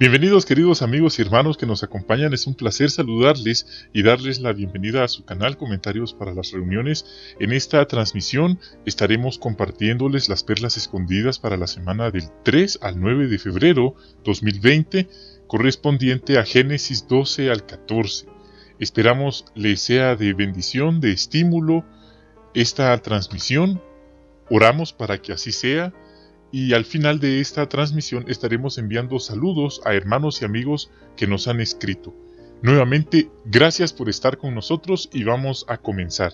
Bienvenidos queridos amigos y hermanos que nos acompañan, es un placer saludarles y darles la bienvenida a su canal Comentarios para las Reuniones. En esta transmisión estaremos compartiéndoles las perlas escondidas para la semana del 3 al 9 de febrero 2020, correspondiente a Génesis 12 al 14. Esperamos les sea de bendición, de estímulo esta transmisión. Oramos para que así sea. Y al final de esta transmisión estaremos enviando saludos a hermanos y amigos que nos han escrito. Nuevamente, gracias por estar con nosotros y vamos a comenzar.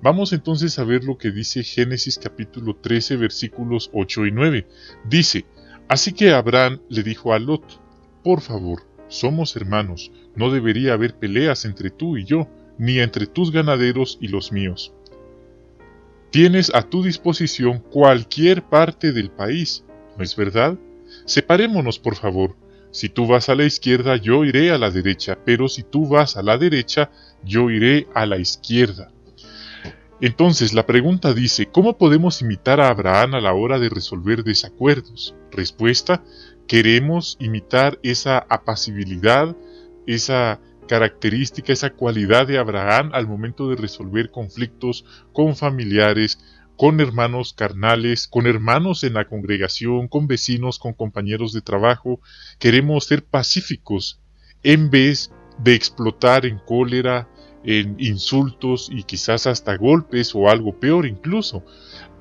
Vamos entonces a ver lo que dice Génesis capítulo 13 versículos 8 y 9. Dice: Así que Abraham le dijo a Lot: Por favor, somos hermanos, no debería haber peleas entre tú y yo, ni entre tus ganaderos y los míos. Tienes a tu disposición cualquier parte del país, ¿no es verdad? Separémonos, por favor. Si tú vas a la izquierda, yo iré a la derecha, pero si tú vas a la derecha, yo iré a la izquierda. Entonces la pregunta dice: ¿cómo podemos imitar a Abraham a la hora de resolver desacuerdos? Respuesta: queremos imitar esa apacibilidad, esa característica, esa cualidad de Abraham al momento de resolver conflictos con familiares, con hermanos carnales, con hermanos en la congregación, con vecinos, con compañeros de trabajo. Queremos ser pacíficos en vez de explotar en cólera, en insultos y quizás hasta golpes o algo peor incluso.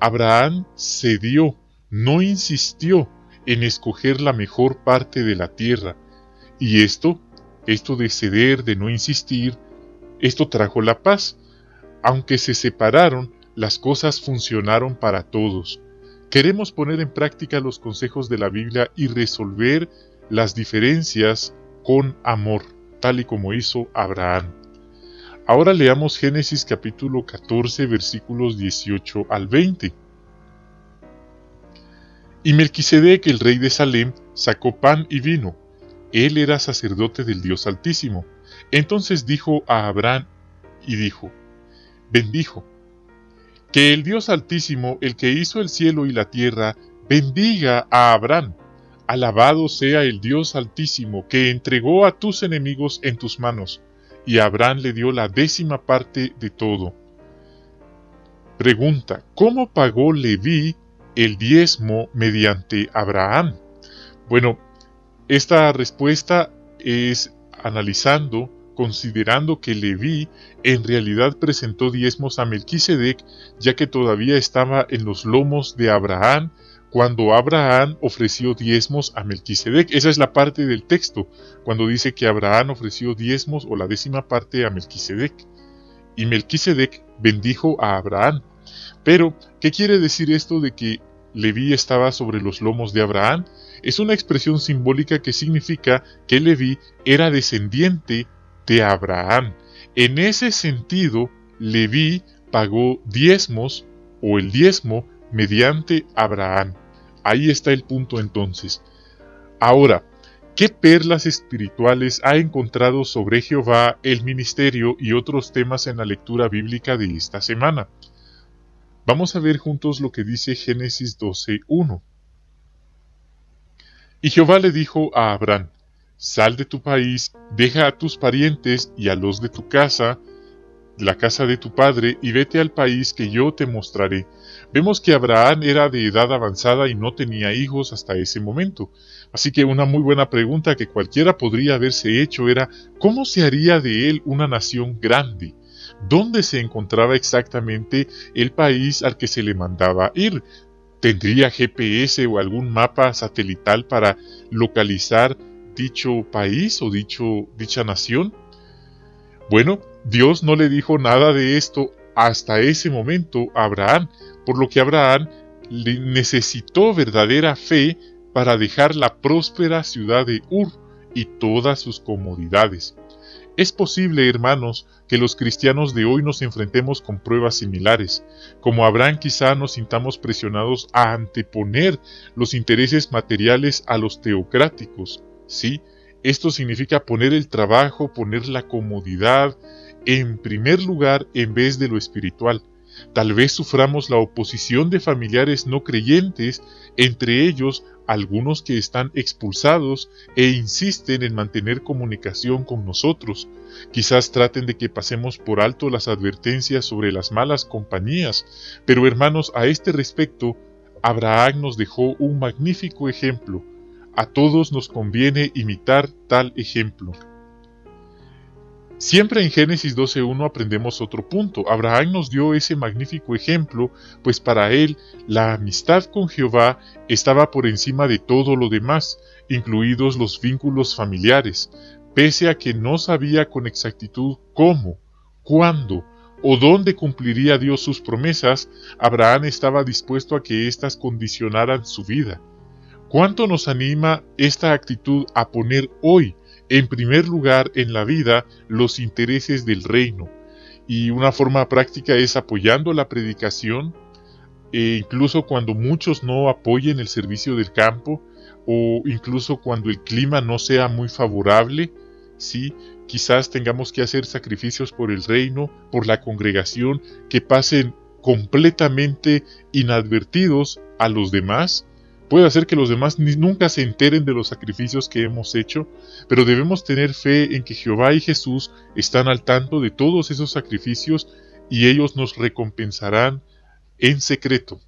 Abraham cedió, no insistió en escoger la mejor parte de la tierra, y esto de ceder, de no insistir, esto trajo la paz. Aunque se separaron, las cosas funcionaron para todos. Queremos poner en práctica los consejos de la Biblia y resolver las diferencias con amor, tal y como hizo Abraham. Ahora leamos Génesis capítulo 14 versículos 18 al 20. Y Melquisedec, el rey de Salem, sacó pan y vino. Él era sacerdote del Dios Altísimo. Entonces dijo a Abraham y bendijo: que el Dios Altísimo, el que hizo el cielo y la tierra, bendiga a Abraham. Alabado sea el Dios Altísimo, que entregó a tus enemigos en tus manos. Y Abraham le dio la 10ª parte de todo. Pregunta: ¿cómo pagó Leví el diezmo mediante Abraham? Bueno, esta respuesta es analizando, considerando que Leví en realidad presentó diezmos a Melquisedec, ya que todavía estaba en los lomos de Abraham cuando Abraham ofreció diezmos a Melquisedec. Esa es la parte del texto, cuando dice que Abraham ofreció diezmos o la 10ª parte a Melquisedec. Y Melquisedec bendijo a Abraham. Pero, ¿qué quiere decir esto de que Leví estaba sobre los lomos de Abraham? Es una expresión simbólica que significa que Leví era descendiente de Abraham. En ese sentido, Leví pagó diezmos o el diezmo mediante Abraham. Ahí está el punto entonces. Ahora, ¿qué perlas espirituales ha encontrado sobre Jehová, el ministerio y otros temas en la lectura bíblica de esta semana? Vamos a ver juntos lo que dice Génesis 12:1. Y Jehová le dijo a Abraham: Sal de tu país, deja a tus parientes y a los de tu casa, la casa de tu padre, y vete al país que yo te mostraré. Vemos que Abraham era de edad avanzada y no tenía hijos hasta ese momento. Así que una muy buena pregunta que cualquiera podría haberse hecho era: ¿cómo se haría de él una nación grande? ¿Dónde se encontraba exactamente el país al que se le mandaba ir? ¿Tendría GPS o algún mapa satelital para localizar dicho país o dicha nación? Bueno, Dios no le dijo nada de esto hasta ese momento a Abraham, por lo que Abraham necesitó verdadera fe para dejar la próspera ciudad de Ur y todas sus comodidades. Es posible, hermanos, que los cristianos de hoy nos enfrentemos con pruebas similares. Como Abraham, quizá nos sintamos presionados a anteponer los intereses materiales a los teocráticos. Sí, esto significa poner el trabajo, poner la comodidad en primer lugar en vez de lo espiritual. Tal vez suframos la oposición de familiares no creyentes, entre ellos algunos que están expulsados e insisten en mantener comunicación con nosotros. Quizás traten de que pasemos por alto las advertencias sobre las malas compañías, pero hermanos, a este respecto, Abraham nos dejó un magnífico ejemplo. A todos nos conviene imitar tal ejemplo. Siempre en Génesis 12:1 aprendemos otro punto. Abraham nos dio ese magnífico ejemplo, pues para él la amistad con Jehová estaba por encima de todo lo demás, incluidos los vínculos familiares. Pese a que no sabía con exactitud cómo, cuándo o dónde cumpliría Dios sus promesas, Abraham estaba dispuesto a que éstas condicionaran su vida. ¿Cuánto nos anima esta actitud a poner hoy en primer lugar en la vida los intereses del reino? Y una forma práctica es apoyando la predicación, incluso cuando muchos no apoyen el servicio del campo, o incluso cuando el clima no sea muy favorable. Sí, quizás tengamos que hacer sacrificios por el reino, por la congregación, que pasen completamente inadvertidos a los demás. Puede hacer que los demás nunca se enteren de los sacrificios que hemos hecho, pero debemos tener fe en que Jehová y Jesús están al tanto de todos esos sacrificios y ellos nos recompensarán en secreto.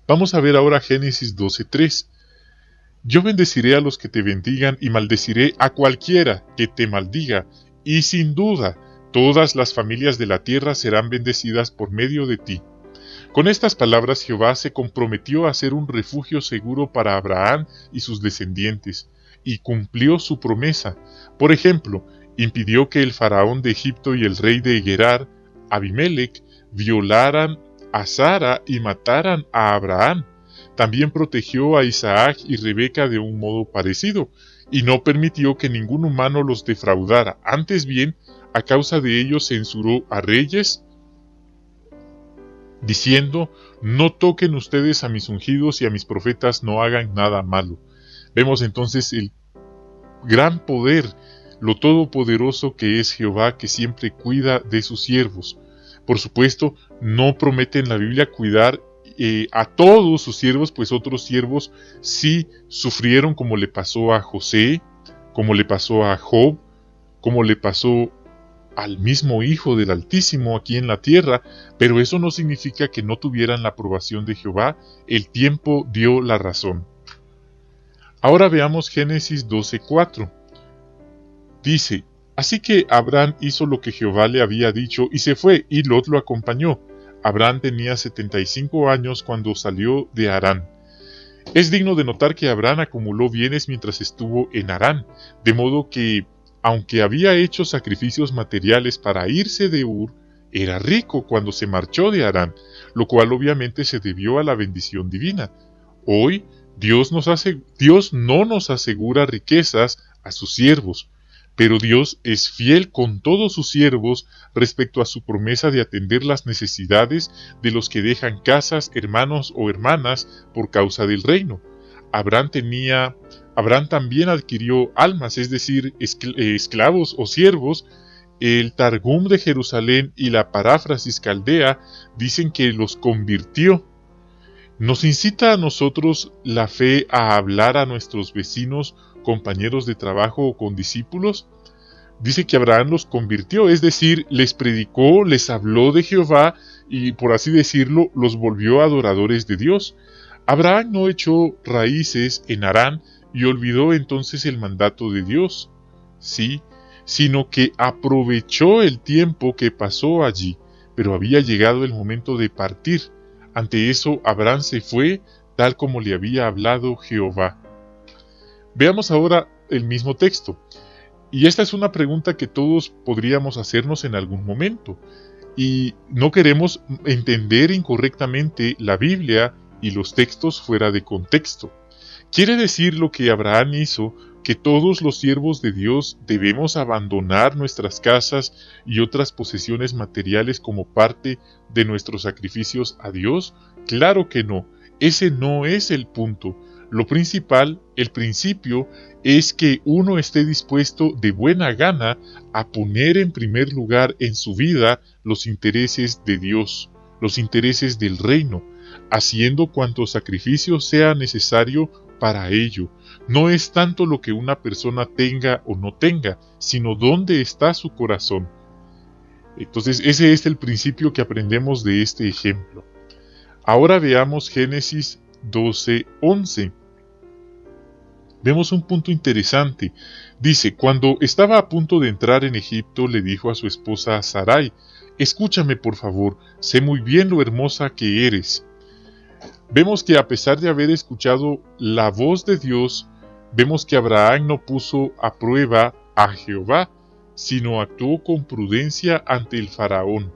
Vamos a ver ahora Génesis 12:3. Yo bendeciré a los que te bendigan y maldeciré a cualquiera que te maldiga, y sin duda todas las familias de la tierra serán bendecidas por medio de ti. Con estas palabras Jehová se comprometió a ser un refugio seguro para Abraham y sus descendientes, y cumplió su promesa. Por ejemplo, impidió que el faraón de Egipto y el rey de Gerar, Abimelech, violaran a Sara y mataran a Abraham. También protegió a Isaac y Rebeca de un modo parecido, y no permitió que ningún humano los defraudara. Antes bien, a causa de ellos censuró a reyes, diciendo: no toquen ustedes a mis ungidos y a mis profetas no hagan nada malo. Vemos entonces el gran poder, lo todopoderoso que es Jehová, que siempre cuida de sus siervos. Por supuesto, no promete en la Biblia cuidar a todos sus siervos, pues otros siervos sí sufrieron, como le pasó a José, como le pasó a Job, como le pasó al mismo Hijo del Altísimo aquí en la tierra, pero eso no significa que no tuvieran la aprobación de Jehová. El tiempo dio la razón. Ahora veamos Génesis 12:4. Dice: así que Abraham hizo lo que Jehová le había dicho y se fue, y Lot lo acompañó. Abraham tenía 75 años cuando salió de Harán. Es digno de notar que Abraham acumuló bienes mientras estuvo en Harán, de modo que, aunque había hecho sacrificios materiales para irse de Ur, era rico cuando se marchó de Harán, lo cual obviamente se debió a la bendición divina. Hoy, Dios no nos asegura riquezas a sus siervos, pero Dios es fiel con todos sus siervos respecto a su promesa de atender las necesidades de los que dejan casas, hermanos o hermanas por causa del reino. Abraham también adquirió almas, es decir, esclavos o siervos. El Targum de Jerusalén y la paráfrasis caldea dicen que los convirtió. ¿Nos incita a nosotros la fe a hablar a nuestros vecinos, compañeros de trabajo o condiscípulos? Dice que Abraham los convirtió, es decir, les predicó, les habló de Jehová y, por así decirlo, los volvió adoradores de Dios. Abraham no echó raíces en Harán y olvidó entonces el mandato de Dios, sí, sino que aprovechó el tiempo que pasó allí, pero había llegado el momento de partir. Ante eso, Abraham se fue, tal como le había hablado Jehová. Veamos ahora el mismo texto. Y esta es una pregunta que todos podríamos hacernos en algún momento. Y no queremos entender incorrectamente la Biblia y los textos fuera de contexto. ¿Quiere decir lo que Abraham hizo que todos los siervos de Dios debemos abandonar nuestras casas y otras posesiones materiales como parte de nuestros sacrificios a Dios? Claro que no. ese no es el punto. Lo principal, el principio, es que uno esté dispuesto de buena gana a poner en primer lugar en su vida los intereses de Dios, los intereses del reino, haciendo cuanto sacrificio sea necesario para ello. No es tanto lo que una persona tenga o no tenga, sino dónde está su corazón. Entonces, ese es el principio que aprendemos de este ejemplo. Ahora veamos Génesis 12:11. Vemos un punto interesante. Dice, cuando estaba a punto de entrar en Egipto, le dijo a su esposa Sarai, escúchame por favor, sé muy bien lo hermosa que eres. Vemos que a pesar de haber escuchado la voz de Dios, vemos que Abraham no puso a prueba a Jehová, sino actuó con prudencia ante el faraón.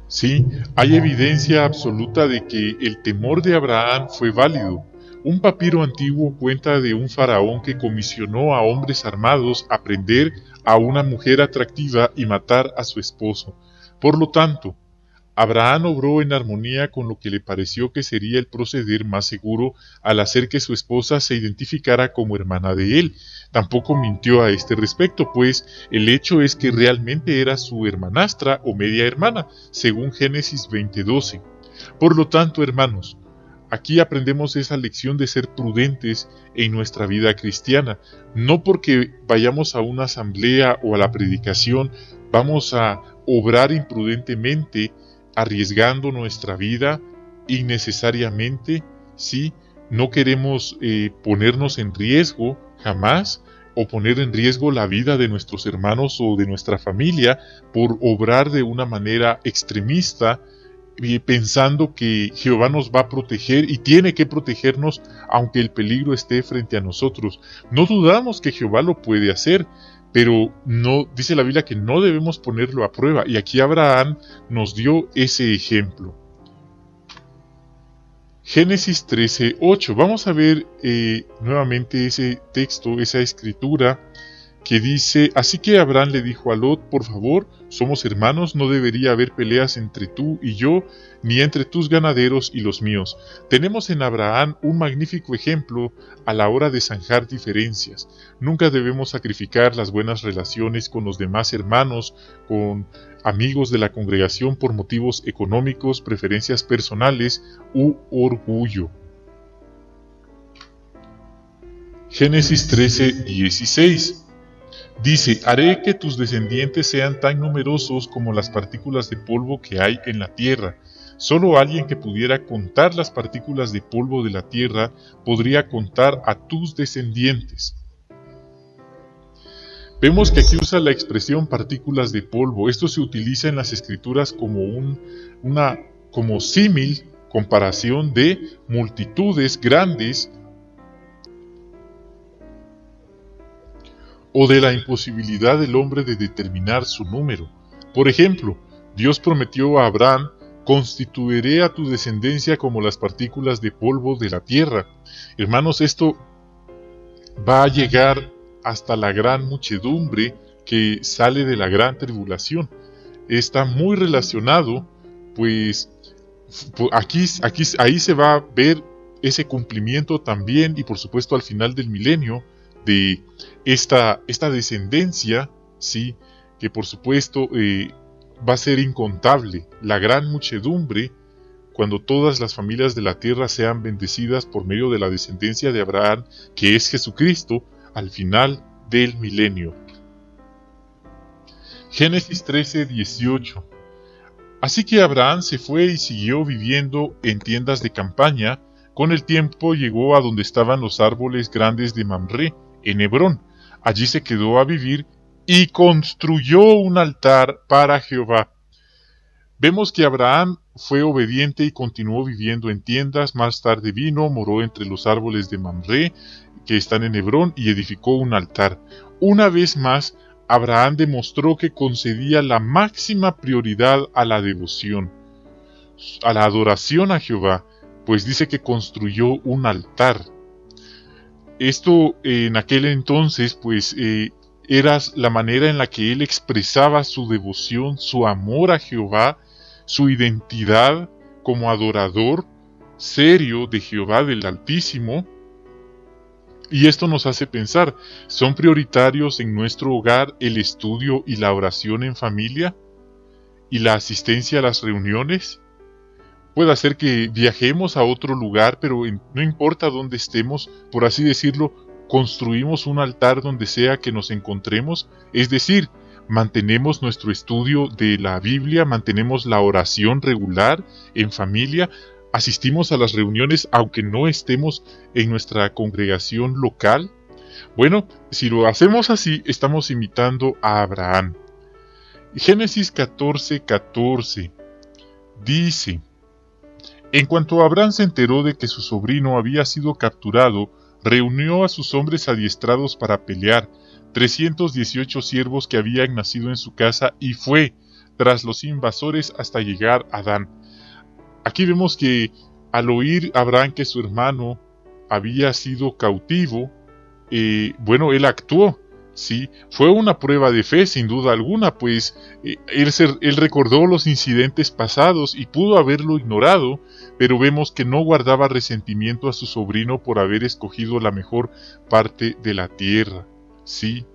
Sí, hay evidencia absoluta de que el temor de Abraham fue válido. Un papiro antiguo cuenta de un faraón que comisionó a hombres armados a prender a una mujer atractiva y matar a su esposo. Por lo tanto, Abraham obró en armonía con lo que le pareció que sería el proceder más seguro al hacer que su esposa se identificara como hermana de él. Tampoco mintió a este respecto, pues el hecho es que realmente era su hermanastra o media hermana, según Génesis 20:12. Por lo tanto, hermanos, aquí aprendemos esa lección de ser prudentes en nuestra vida cristiana. No porque vayamos a una asamblea o a la predicación, vamos a obrar imprudentemente, arriesgando nuestra vida innecesariamente. Sí, no queremos ponernos en riesgo jamás, o poner en riesgo la vida de nuestros hermanos o de nuestra familia por obrar de una manera extremista, pensando que Jehová nos va a proteger y tiene que protegernos aunque el peligro esté frente a nosotros. No dudamos que Jehová lo puede hacer, pero no, dice la Biblia que no debemos ponerlo a prueba, y aquí Abraham nos dio ese ejemplo. Génesis 13:8. Vamos a ver nuevamente ese texto, esa escritura que dice, así que Abraham le dijo a Lot, por favor, somos hermanos, no debería haber peleas entre tú y yo, ni entre tus ganaderos y los míos. Tenemos en Abraham un magnífico ejemplo a la hora de zanjar diferencias. Nunca debemos sacrificar las buenas relaciones con los demás hermanos, con amigos de la congregación por motivos económicos, preferencias personales u orgullo. Génesis 13:16. Dice, haré que tus descendientes sean tan numerosos como las partículas de polvo que hay en la tierra. Solo alguien que pudiera contar las partículas de polvo de la tierra podría contar a tus descendientes. Vemos que aquí usa la expresión partículas de polvo. Esto se utiliza en las escrituras como como símil, comparación de multitudes grandes o de la imposibilidad del hombre de determinar su número. Por ejemplo, Dios prometió a Abraham, constituiré a tu descendencia como las partículas de polvo de la tierra. Hermanos, esto va a llegar hasta la gran muchedumbre que sale de la gran tribulación. Está muy relacionado, pues ahí se va a ver ese cumplimiento también, y por supuesto al final del milenio, de esta descendencia, sí, que por supuesto va a ser incontable, la gran muchedumbre, cuando todas las familias de la tierra sean bendecidas por medio de la descendencia de Abraham, que es Jesucristo, al final del milenio. Génesis 13:18. Así que Abraham se fue y siguió viviendo en tiendas de campaña. Con el tiempo llegó a donde estaban los árboles grandes de Mamré, en Hebrón. Allí se quedó a vivir y construyó un altar para Jehová. Vemos que Abraham fue obediente y continuó viviendo en tiendas. Más tarde vino, moró entre los árboles de Mamré, que están en Hebrón, y edificó un altar. Una vez más, Abraham demostró que concedía la máxima prioridad a la devoción, a la adoración a Jehová, pues dice que construyó un altar. Esto en aquel entonces pues era la manera en la que él expresaba su devoción, su amor a Jehová, su identidad como adorador serio de Jehová del Altísimo. Y esto nos hace pensar, ¿son prioritarios en nuestro hogar el estudio y la oración en familia? ¿Y la asistencia a las reuniones? Puede ser que viajemos a otro lugar, pero no importa dónde estemos, por así decirlo, construimos un altar donde sea que nos encontremos, es decir, mantenemos nuestro estudio de la Biblia, mantenemos la oración regular en familia, asistimos a las reuniones aunque no estemos en nuestra congregación local. Bueno, si lo hacemos así, estamos imitando a Abraham. Génesis 14:14 dice: En cuanto Abraham se enteró de que su sobrino había sido capturado, reunió a sus hombres adiestrados para pelear, 318 siervos que habían nacido en su casa, y fue tras los invasores hasta llegar a Dan. Aquí vemos que al oír Abraham que su hermano había sido cautivo, él actuó. Sí, fue una prueba de fe sin duda alguna, pues él recordó los incidentes pasados y pudo haberlo ignorado, pero vemos que no guardaba resentimiento a su sobrino por haber escogido la mejor parte de la tierra. Sí,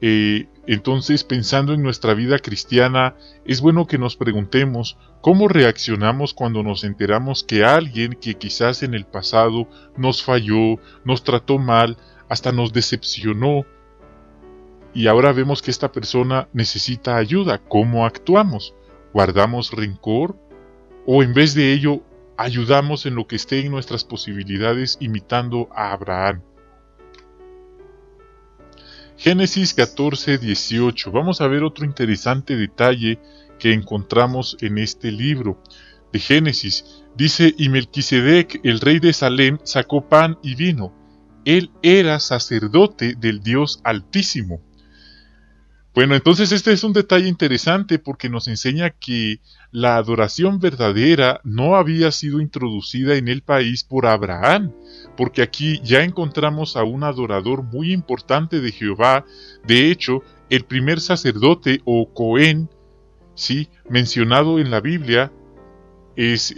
entonces, pensando en nuestra vida cristiana, es bueno que nos preguntemos cómo reaccionamos cuando nos enteramos que alguien que quizás en el pasado nos falló, nos trató mal, hasta nos decepcionó, y ahora vemos que esta persona necesita ayuda. ¿Cómo actuamos? ¿Guardamos rencor? ¿O en vez de ello, ayudamos en lo que esté en nuestras posibilidades imitando a Abraham? Génesis 14:18. Vamos a ver otro interesante detalle que encontramos en este libro de Génesis. Dice: y Melquisedec, el rey de Salem, sacó pan y vino. Él era sacerdote del Dios Altísimo. Bueno, entonces este es un detalle interesante porque nos enseña que la adoración verdadera no había sido introducida en el país por Abraham, porque aquí ya encontramos a un adorador muy importante de Jehová. De hecho, el primer sacerdote o Cohen, ¿sí?, mencionado en la Biblia es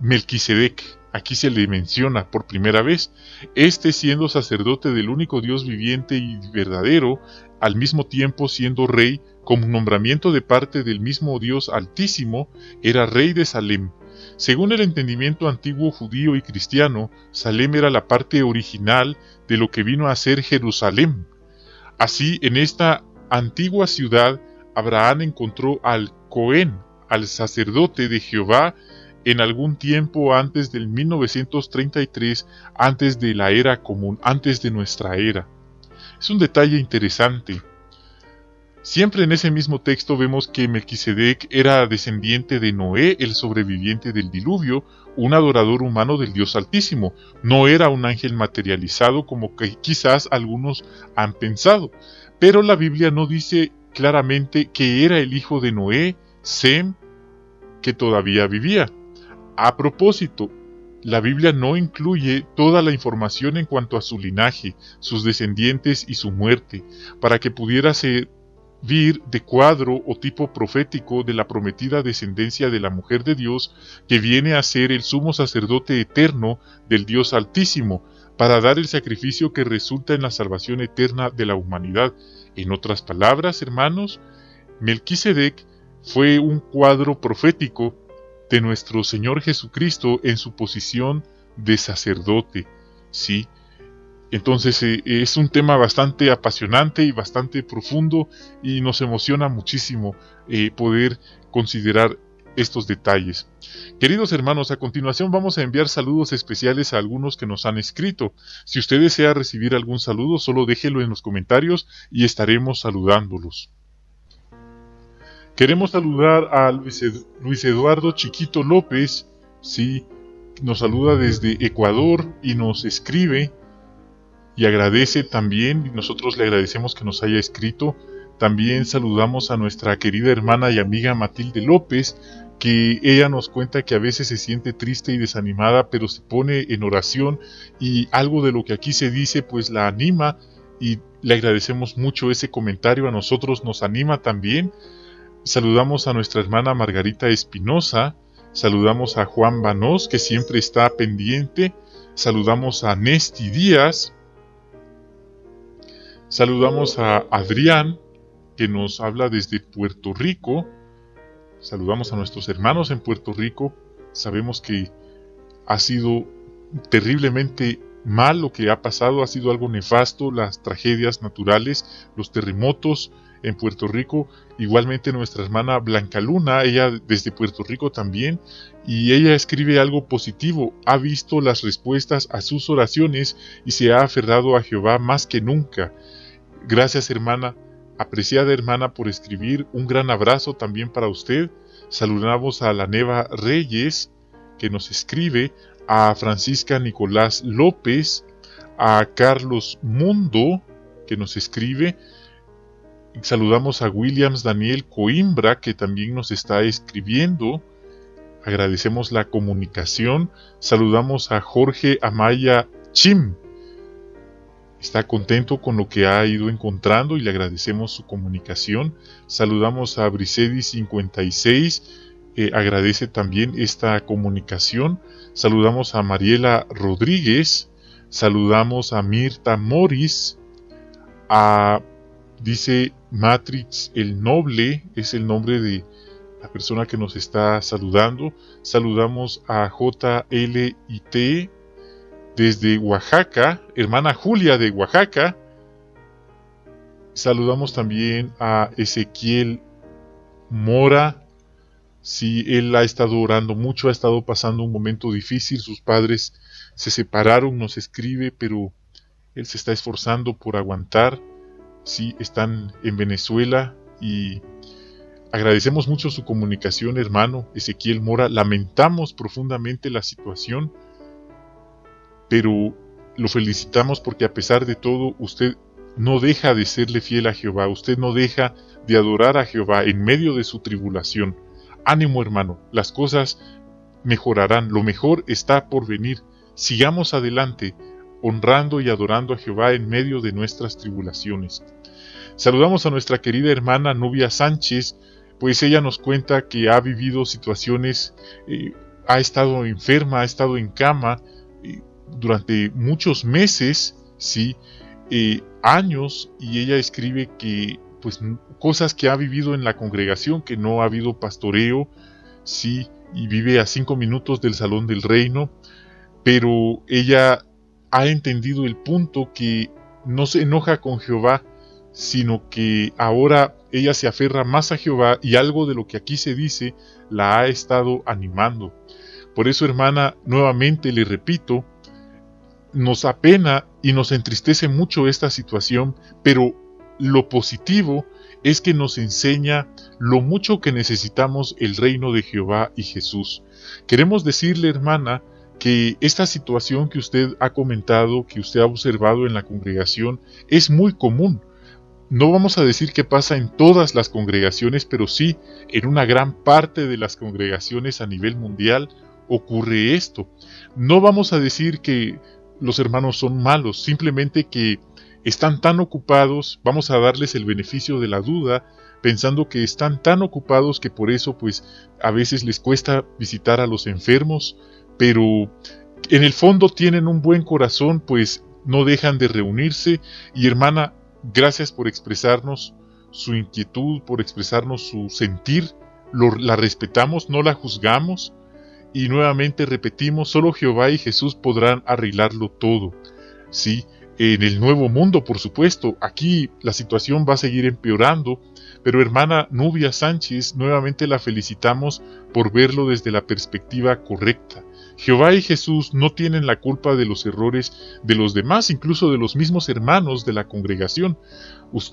Melquisedec. Aquí se le menciona por primera vez, siendo sacerdote del único Dios viviente y verdadero, al mismo tiempo siendo rey, como nombramiento de parte del mismo Dios Altísimo, era rey de Salem. Según el entendimiento antiguo judío y cristiano, Salem era la parte original de lo que vino a ser Jerusalén. Así, en esta antigua ciudad, Abraham encontró al Cohen, al sacerdote de Jehová, en algún tiempo antes del 1933, antes de la era común, antes de nuestra era. Es un detalle interesante. Siempre en ese mismo texto vemos que Melquisedec era descendiente de Noé, el sobreviviente del diluvio, un adorador humano del Dios Altísimo. No era un ángel materializado como que quizás algunos han pensado, pero la Biblia no dice claramente que era el hijo de Noé, Sem, que todavía vivía. A propósito, la Biblia no incluye toda la información en cuanto a su linaje, sus descendientes y su muerte, para que pudiera servir de cuadro o tipo profético de la prometida descendencia de la mujer de Dios, que viene a ser el sumo sacerdote eterno del Dios Altísimo, para dar el sacrificio que resulta en la salvación eterna de la humanidad. En otras palabras, hermanos, Melquisedec fue un cuadro profético de nuestro Señor Jesucristo en su posición de sacerdote. Sí, entonces es un tema bastante apasionante y bastante profundo, y nos emociona muchísimo poder considerar estos detalles. Queridos hermanos, a continuación vamos a enviar saludos especiales a algunos que nos han escrito. Si usted desea recibir algún saludo, solo déjelo en los comentarios y estaremos saludándolos. Queremos saludar a Luis Eduardo Chiquito López, sí, nos saluda desde Ecuador y nos escribe y agradece también, y nosotros le agradecemos que nos haya escrito. También saludamos a nuestra querida hermana y amiga Matilde López, que ella nos cuenta que a veces se siente triste y desanimada, pero se pone en oración y algo de lo que aquí se dice pues la anima, y le agradecemos mucho ese comentario. A nosotros nos anima también. Saludamos a nuestra hermana Margarita Espinosa. Saludamos a Juan Banós, que siempre está pendiente. Saludamos a Nesti Díaz. Saludamos a Adrián, que nos habla desde Puerto Rico. Saludamos a nuestros hermanos en Puerto Rico. Sabemos que ha sido terriblemente mal lo que ha pasado, ha sido algo nefasto, las tragedias naturales, los terremotos en Puerto Rico. Igualmente nuestra hermana Blanca Luna, ella desde Puerto Rico también, y ella escribe algo positivo: ha visto las respuestas a sus oraciones y se ha aferrado a Jehová más que nunca. Gracias, hermana, apreciada hermana, por escribir. Un gran abrazo también para usted. Saludamos a la Neva Reyes, que nos escribe, a Francisca Nicolás López, a Carlos Mundo, que nos escribe. Saludamos a Williams Daniel Coimbra, que también nos está escribiendo. Agradecemos la comunicación. Saludamos a Jorge Amaya Chim. Está contento con lo que ha ido encontrando y le agradecemos su comunicación. Saludamos a Brisedi56, agradece también esta comunicación. Saludamos a Mariela Rodríguez. Saludamos a Mirta Morris. Dice Matrix el Noble, es el nombre de la persona que nos está saludando. Saludamos a JLIT desde Oaxaca, hermana Julia de Oaxaca. Saludamos también a Ezequiel Mora. Sí, él ha estado orando mucho, ha estado pasando un momento difícil. Sus padres se separaron, nos escribe, pero él se está esforzando por aguantar. Sí, están en Venezuela y agradecemos mucho su comunicación, hermano Ezequiel Mora. Lamentamos profundamente la situación, pero lo felicitamos porque a pesar de todo usted no deja de serle fiel a Jehová, usted no deja de adorar a Jehová en medio de su tribulación. Ánimo, hermano, las cosas mejorarán, lo mejor está por venir. Sigamos adelante, honrando y adorando a Jehová en medio de nuestras tribulaciones. Saludamos a nuestra querida hermana Nubia Sánchez, pues ella nos cuenta que ha vivido situaciones, ha estado enferma, ha estado en cama durante muchos meses, sí, años, y ella escribe que pues cosas que ha vivido en la congregación, que no ha habido pastoreo, sí, y vive a 5 minutos del Salón del Reino, pero ella ha entendido el punto que no se enoja con Jehová, sino que ahora ella se aferra más a Jehová, y algo de lo que aquí se dice la ha estado animando. Por eso, hermana, nuevamente le repito, nos apena y nos entristece mucho esta situación, pero lo positivo es que nos enseña lo mucho que necesitamos el reino de Jehová y Jesús. Queremos decirle, hermana, que esta situación que usted ha comentado, que usted ha observado en la congregación, es muy común. No vamos a decir que pasa en todas las congregaciones, pero sí en una gran parte de las congregaciones a nivel mundial ocurre esto. No vamos a decir que los hermanos son malos, simplemente que están tan ocupados, vamos a darles el beneficio de la duda, pensando que están tan ocupados que por eso pues a veces les cuesta visitar a los enfermos, pero en el fondo tienen un buen corazón, pues no dejan de reunirse. Y hermana, gracias por expresarnos su inquietud, por expresarnos su sentir, la respetamos, no la juzgamos, y nuevamente repetimos, solo Jehová y Jesús podrán arreglarlo todo, ¿sí? En el nuevo mundo, por supuesto, aquí la situación va a seguir empeorando, pero hermana Nubia Sánchez, nuevamente la felicitamos por verlo desde la perspectiva correcta. Jehová y Jesús no tienen la culpa de los errores de los demás, incluso de los mismos hermanos de la congregación.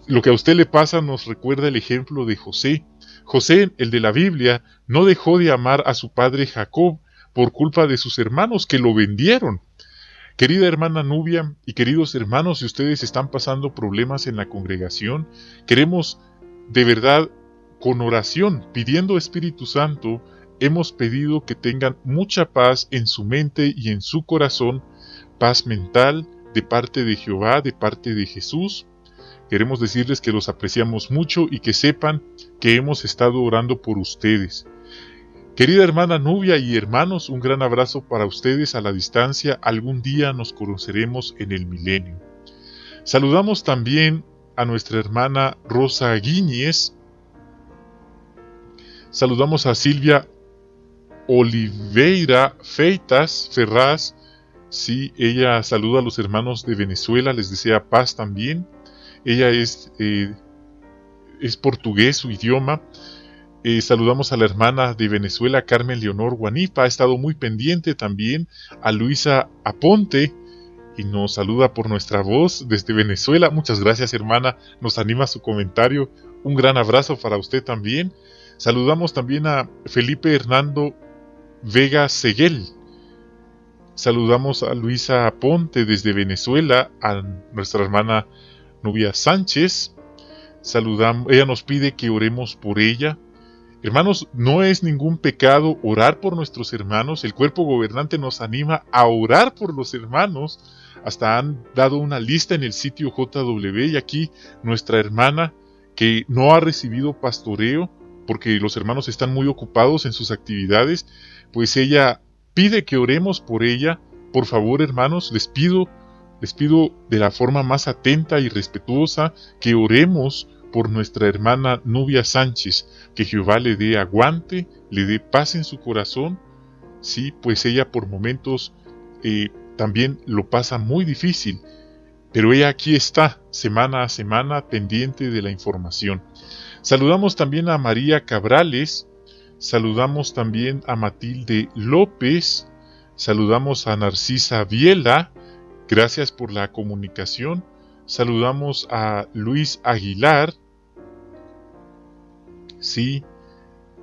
Lo que a usted le pasa nos recuerda el ejemplo de José. José, el de la Biblia, no dejó de amar a su padre Jacob por culpa de sus hermanos que lo vendieron. Querida hermana Nubia y queridos hermanos, si ustedes están pasando problemas en la congregación, queremos de verdad, con oración, pidiendo Espíritu Santo, hemos pedido que tengan mucha paz en su mente y en su corazón, paz mental de parte de Jehová, de parte de Jesús, Queremos decirles que los apreciamos mucho y que sepan que hemos estado orando por ustedes. Querida hermana Nubia y hermanos, un gran abrazo para ustedes a la distancia. Algún día nos conoceremos en el milenio. Saludamos también a nuestra hermana Rosa Guíñez. Saludamos a Silvia Oliveira Feitas Ferraz. Sí, ella saluda a los hermanos de Venezuela, les desea paz también. Ella es portugués su idioma. Saludamos a la hermana de Venezuela, Carmen Leonor Guanipa. Ha estado muy pendiente también a Luisa Aponte y nos saluda por nuestra voz desde Venezuela. Muchas gracias, hermana, nos anima su comentario. Un gran abrazo para usted también. Saludamos también a Felipe Hernando Vega Seguel. Saludamos a Luisa Aponte desde Venezuela, a nuestra hermana Nubia Sánchez. Ella nos pide que oremos por ella. Hermanos, no es ningún pecado orar por nuestros hermanos. El cuerpo gobernante nos anima a orar por los hermanos. Hasta han dado una lista en el sitio JW, y aquí nuestra hermana que no ha recibido pastoreo porque los hermanos están muy ocupados en sus actividades, pues ella pide que oremos por ella. Por favor, hermanos, les pido de la forma más atenta y respetuosa que oremos por nuestra hermana Nubia Sánchez, que Jehová le dé aguante, le dé paz en su corazón. Sí, pues ella por momentos también lo pasa muy difícil, pero ella aquí está, semana a semana, pendiente de la información. Saludamos también a María Cabrales, saludamos también a Matilde López, saludamos a Narcisa Viela, gracias por la comunicación. Saludamos a Luis Aguilar. Sí.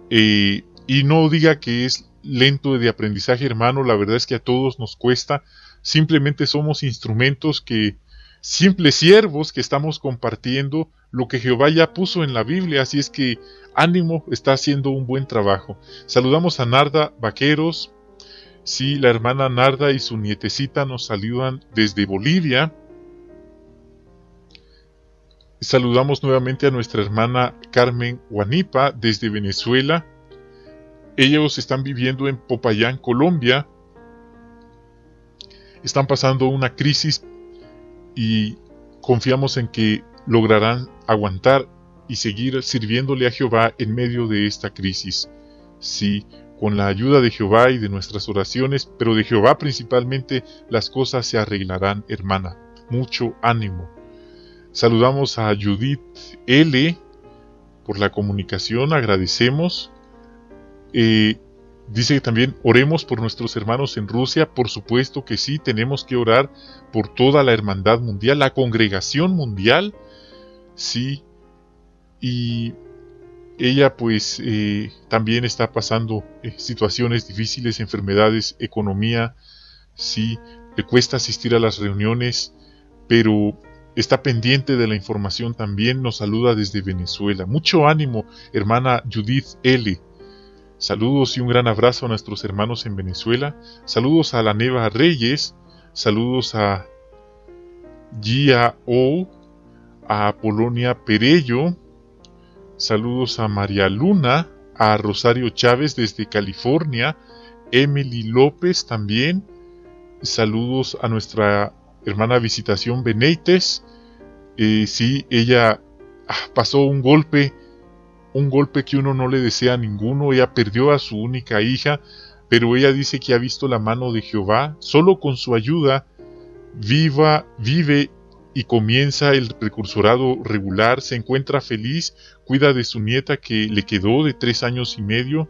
Y no diga que es lento de aprendizaje, hermano. La verdad es que a todos nos cuesta. Simplemente somos instrumentos simples siervos que estamos compartiendo lo que Jehová ya puso en la Biblia. Así es que ánimo, está haciendo un buen trabajo. Saludamos a Narda Vaqueros. Sí, la hermana Narda y su nietecita nos saludan desde Bolivia. Saludamos nuevamente a nuestra hermana Carmen Guanipa desde Venezuela. Ellos están viviendo en Popayán, Colombia. Están pasando una crisis y confiamos en que lograrán aguantar y seguir sirviéndole a Jehová en medio de esta crisis. Sí, con la ayuda de Jehová y de nuestras oraciones, pero de Jehová principalmente, las cosas se arreglarán, hermana. Mucho ánimo. Saludamos a Judith L. por la comunicación, agradecemos. Dice que también oremos por nuestros hermanos en Rusia. Por supuesto que sí, tenemos que orar por toda la hermandad mundial, la congregación mundial. Sí, y ella pues también está pasando situaciones difíciles, enfermedades, economía. Sí, le cuesta asistir a las reuniones, pero está pendiente de la información también. Nos saluda desde Venezuela. Mucho ánimo, hermana Judith L. Saludos y un gran abrazo a nuestros hermanos en Venezuela. Saludos a la Neva Reyes. Saludos a Gia O. A Polonia Perello. Saludos a María Luna. A Rosario Chávez desde California. Emily López también. Saludos a nuestra hermana Visitación Benítez. Sí, ella pasó un golpe que uno no le desea a ninguno. Ella perdió a su única hija, pero ella dice que ha visto la mano de Jehová. Solo con su ayuda vive y comienza el precursorado regular. Se encuentra feliz, cuida de su nieta que le quedó de 3 años y medio.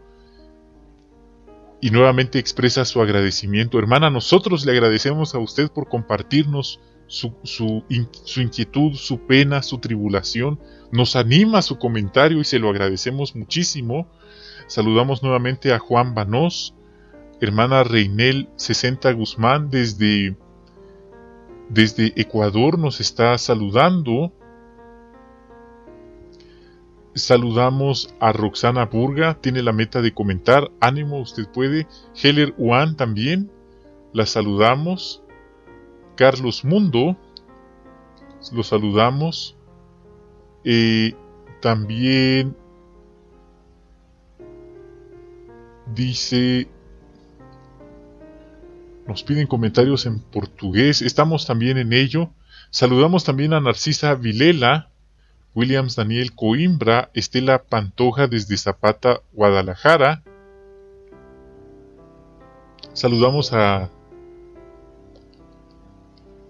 Y nuevamente expresa su agradecimiento. Hermana, nosotros le agradecemos a usted por compartirnos su inquietud, su pena, su tribulación. Nos anima su comentario y se lo agradecemos muchísimo. Saludamos nuevamente a Juan Banós, hermana Reinel 60 Guzmán desde Ecuador nos está saludando. Saludamos a Roxana Burga, tiene la meta de comentar. Ánimo, usted puede. Heller Juan también, la saludamos. Carlos Mundo, lo saludamos. También dice, nos piden comentarios en portugués, estamos también en ello. Saludamos también a Narcisa Vilela, Williams Daniel Coimbra, Estela Pantoja desde Zapata, Guadalajara. Saludamos a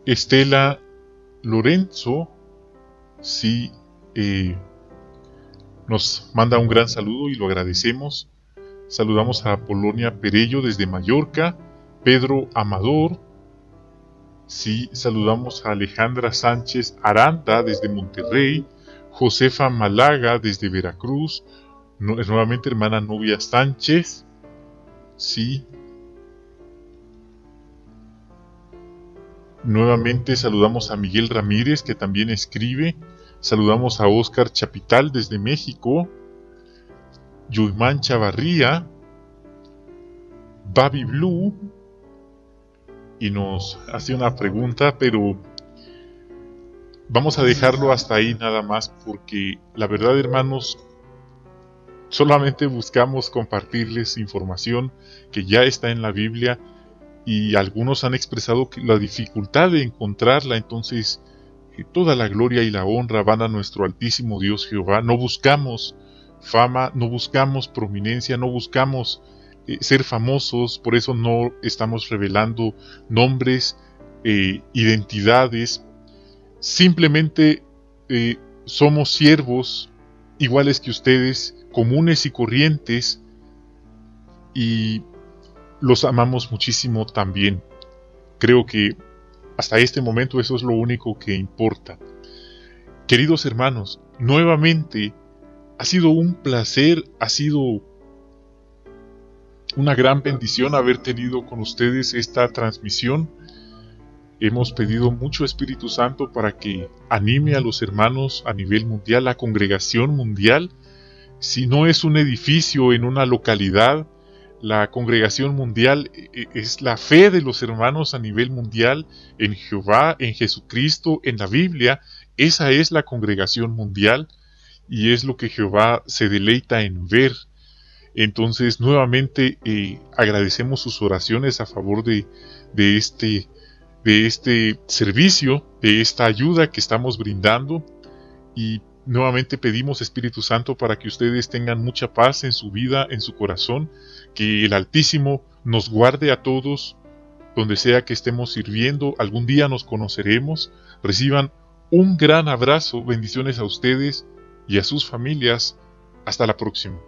Estela Lorenzo, sí, nos manda un gran saludo y lo agradecemos. Saludamos a Polonia Perello desde Mallorca, Pedro Amador, sí, saludamos a Alejandra Sánchez Aranda desde Monterrey, Josefa Malaga desde Veracruz, nuevamente hermana Novia Sánchez, sí. Nuevamente saludamos a Miguel Ramírez, que también escribe. Saludamos a Óscar Chapital desde México, Yuimán Chavarría, Baby Blue, y nos hace una pregunta, pero vamos a dejarlo hasta ahí nada más, porque la verdad, hermanos, solamente buscamos compartirles información que ya está en la Biblia, y algunos han expresado que la dificultad de encontrarla. Entonces toda la gloria y la honra van a nuestro altísimo Dios Jehová. No buscamos fama, no buscamos prominencia, no buscamos ser famosos, por eso no estamos revelando nombres, identidades. Simplemente somos siervos iguales que ustedes, comunes y corrientes, y los amamos muchísimo también. Creo que hasta este momento eso es lo único que importa. Queridos hermanos, nuevamente ha sido un placer, ha sido una gran bendición haber tenido con ustedes esta transmisión. Hemos pedido mucho Espíritu Santo para que anime a los hermanos a nivel mundial, la congregación mundial. Si no es un edificio en una localidad, la congregación mundial es la fe de los hermanos a nivel mundial en Jehová, en Jesucristo, en la Biblia. Esa es la congregación mundial y es lo que Jehová se deleita en ver. Entonces, nuevamente agradecemos sus oraciones a favor de este servicio, de esta ayuda que estamos brindando, y nuevamente pedimos, Espíritu Santo, para que ustedes tengan mucha paz en su vida, en su corazón, que el Altísimo nos guarde a todos, donde sea que estemos sirviendo. Algún día nos conoceremos. Reciban un gran abrazo, bendiciones a ustedes y a sus familias. Hasta la próxima.